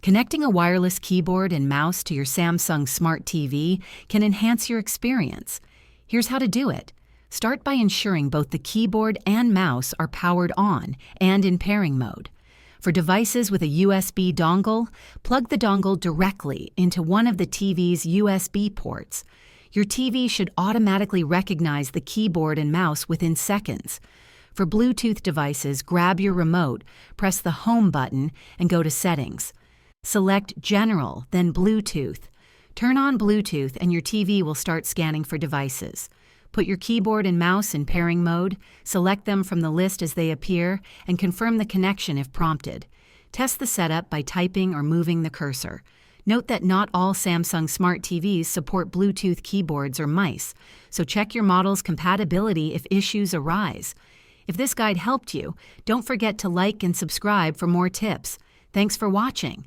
Connecting a wireless keyboard and mouse to your Samsung Smart TV can enhance your experience. Here's how to do it. Start by ensuring both the keyboard and mouse are powered on and in pairing mode. For devices with a USB dongle, plug the dongle directly into one of the TV's USB ports. Your TV should automatically recognize the keyboard and mouse within seconds. For Bluetooth devices, grab your remote, press the Home button, and go to Settings. Select General, then Bluetooth. Turn on Bluetooth and your TV will start scanning for devices. Put your keyboard and mouse in pairing mode, select them from the list as they appear, and confirm the connection if prompted. Test the setup by typing or moving the cursor. Note that not all Samsung Smart TVs support Bluetooth keyboards or mice, so check your model's compatibility if issues arise. If this guide helped you, don't forget to like and subscribe for more tips. Thanks for watching.